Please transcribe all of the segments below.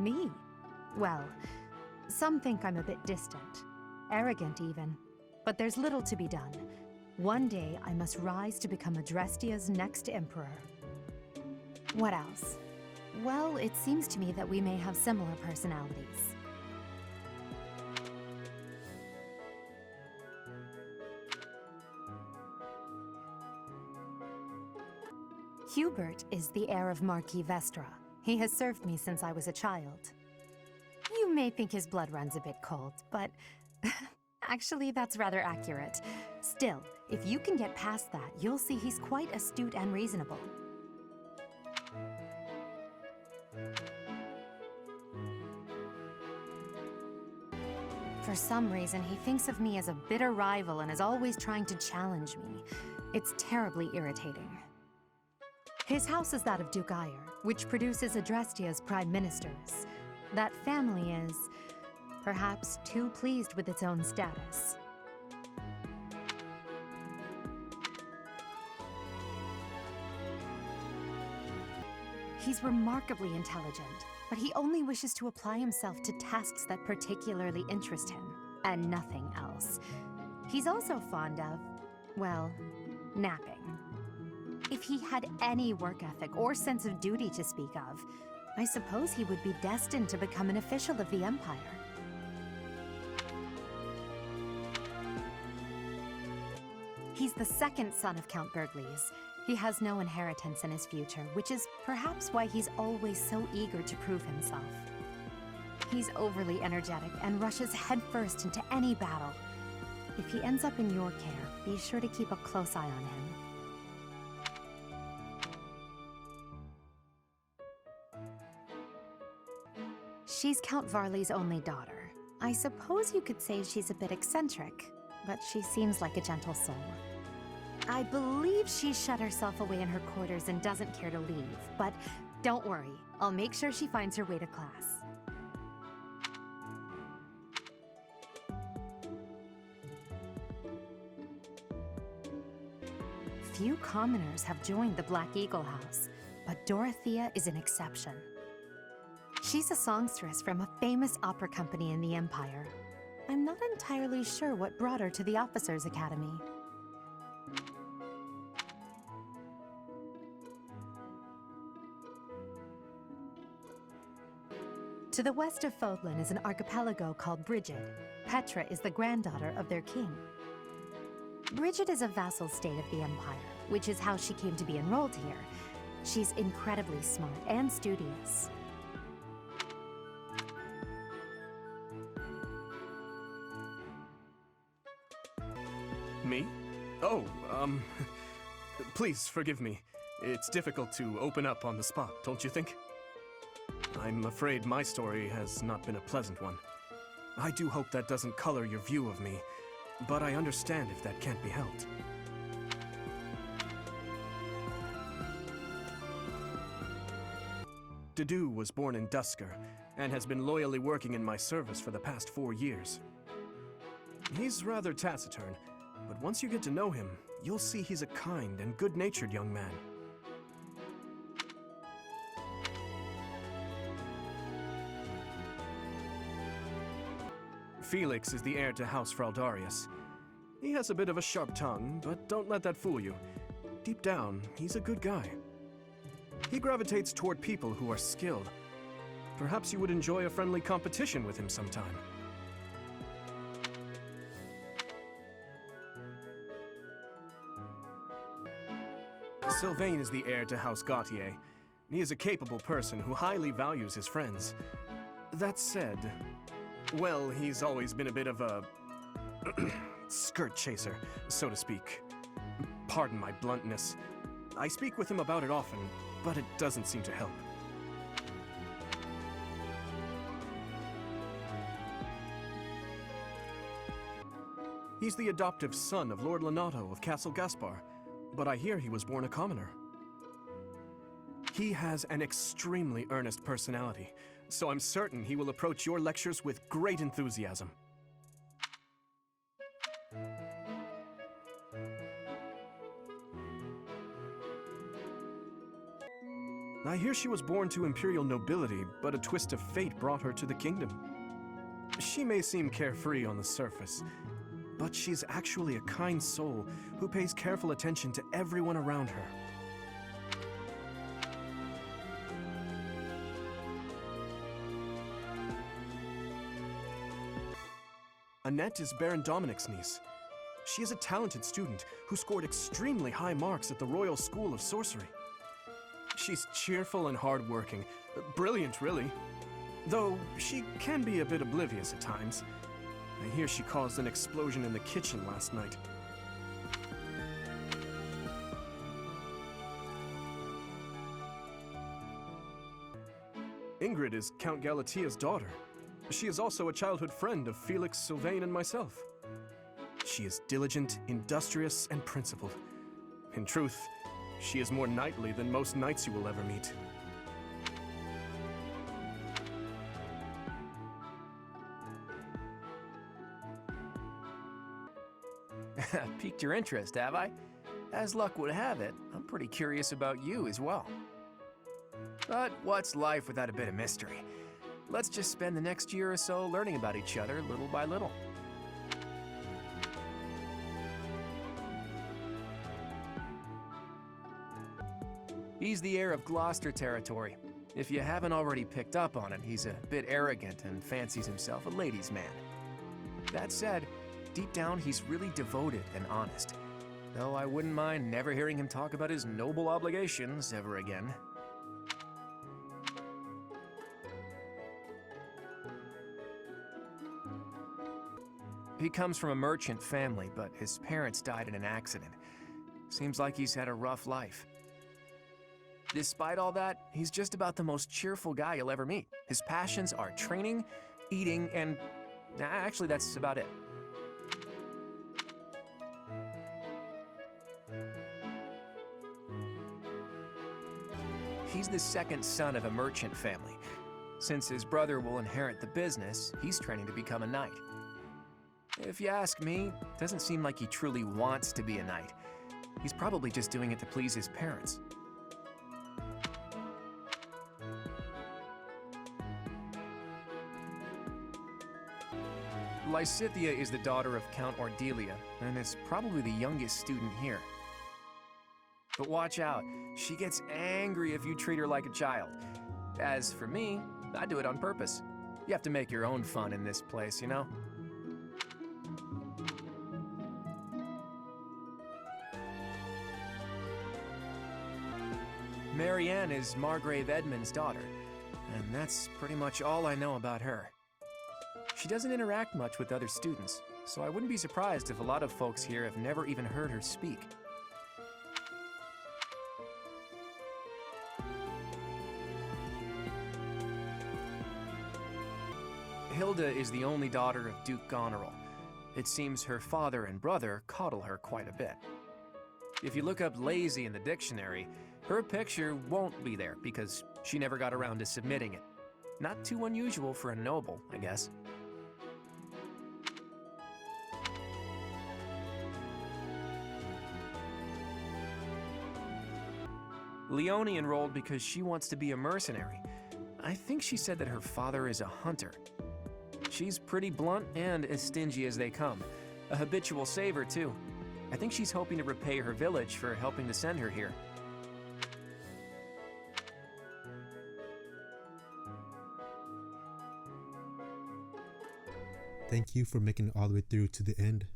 Me? Well, some think I'm a bit distant. Arrogant, even. But there's little to be done. One day, I must rise to become Adrestia's next emperor. What else? Well, it seems to me that we may have similar personalities. Hubert is the heir of Marquis Vestra. He has served me since I was a child. You may think his blood runs a bit cold, but actually that's rather accurate. Still, if you can get past that, you'll see he's quite astute and reasonable. For some reason, he thinks of me as a bitter rival and is always trying to challenge me. It's terribly irritating. His house is that of Duke Eyre, which produces Adrestia's prime ministers. That family is, perhaps, too pleased with its own status. He's remarkably intelligent, but he only wishes to apply himself to tasks that particularly interest him, and nothing else. He's also fond of, well, napping. If he had any work ethic or sense of duty to speak of, I suppose he would be destined to become an official of the Empire. He's the second son of Count Burgleys. He has no inheritance in his future, which is perhaps why he's always so eager to prove himself. He's overly energetic and rushes headfirst into any battle. If he ends up in your care, be sure to keep a close eye on him. She's Count Varley's only daughter. I suppose you could say she's a bit eccentric, but she seems like a gentle soul. I believe she's shut herself away in her quarters and doesn't care to leave, but don't worry, I'll make sure she finds her way to class. Few commoners have joined the Black Eagle House, but Dorothea is an exception. She's a songstress from a famous opera company in the Empire. I'm not entirely sure what brought her to the Officers' Academy. To the west of Fodlan is an archipelago called Brigid. Petra is the granddaughter of their king. Brigid is a vassal state of the Empire, which is how she came to be enrolled here. She's incredibly smart and studious. Me? Oh, please forgive me. It's difficult to open up on the spot, don't you think? I'm afraid my story has not been a pleasant one. I do hope that doesn't color your view of me, but I understand if that can't be helped. Dedue was born in Dusker, and has been loyally working in my service for the past 4 years. He's rather taciturn, but once you get to know him, you'll see he's a kind and good-natured young man. Felix is the heir to House Fraldarius. He has a bit of a sharp tongue, but don't let that fool you. Deep down, he's a good guy. He gravitates toward people who are skilled. Perhaps you would enjoy a friendly competition with him sometime. Sylvain is the heir to House Gautier. He is a capable person who highly values his friends. That said, well, he's always been a bit of a skirt chaser, so to speak. Pardon my bluntness. I speak with him about it often, but it doesn't seem to help. He's the adoptive son of Lord Leonie of Castle Caspar, but I hear he was born a commoner. He has an extremely earnest personality, so I'm certain he will approach your lectures with great enthusiasm. I hear she was born to imperial nobility, but a twist of fate brought her to the kingdom. She may seem carefree on the surface, but she's actually a kind soul who pays careful attention to everyone around her. Annette is Baron Dominic's niece. She is a talented student who scored extremely high marks at the Royal School of Sorcery. She's cheerful and hardworking, brilliant really, though she can be a bit oblivious at times. I hear she caused an explosion in the kitchen last night. Ingrid is Count Galatea's daughter. She is also a childhood friend of Felix, Sylvain, and myself. She is diligent, industrious, and principled. In truth, she is more knightly than most knights you will ever meet. Piqued your interest, have I? As luck would have it, I'm pretty curious about you as well. But what's life without a bit of mystery? Let's just spend the next year or so learning about each other little by little. He's the heir of Gloucester territory. If you haven't already picked up on it, he's a bit arrogant and fancies himself a ladies' man. That said, deep down he's really devoted and honest, though I wouldn't mind never hearing him talk about his noble obligations ever again. He comes from a merchant family, but his parents died in an accident. Seems like he's had a rough life. Despite all that, he's just about the most cheerful guy you'll ever meet. His passions are training, eating, and actually that's about it. He's the second son of a merchant family. Since his brother will inherit the business, he's training to become a knight. If you ask me, it doesn't seem like he truly wants to be a knight. He's probably just doing it to please his parents. Lysithea is the daughter of Count Ordelia, and is probably the youngest student here. But watch out, she gets angry if you treat her like a child. As for me, I do it on purpose. You have to make your own fun in this place, you know? Marianne is Margrave Edmund's daughter, and that's pretty much all I know about her. She doesn't interact much with other students, so I wouldn't be surprised if a lot of folks here have never even heard her speak. Hilda is the only daughter of Duke Goneril. It seems her father and brother coddle her quite a bit. If you look up lazy in the dictionary, her picture won't be there because she never got around to submitting it. Not too unusual for a noble, I guess. Leonie enrolled because she wants to be a mercenary. I think she said that her father is a hunter. She's pretty blunt and as stingy as they come. A habitual saver, too. I think she's hoping to repay her village for helping to send her here. Thank you for making it all the way through to the end.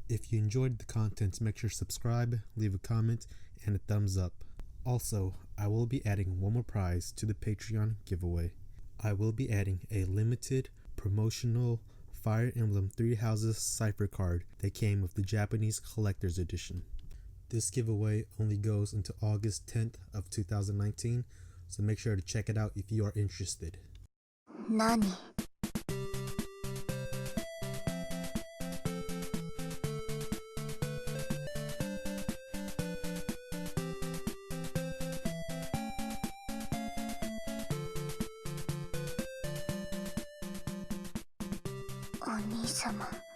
If you enjoyed the contents, make sure to subscribe, leave a comment, and a thumbs up. Also, I will be adding one more prize to the Patreon giveaway. I will be adding a limited promotional Fire Emblem Three Houses cipher card that came with the Japanese collector's edition. This giveaway only goes until August 10th of 2019, so make sure to check it out if you are interested. Nani? お兄様。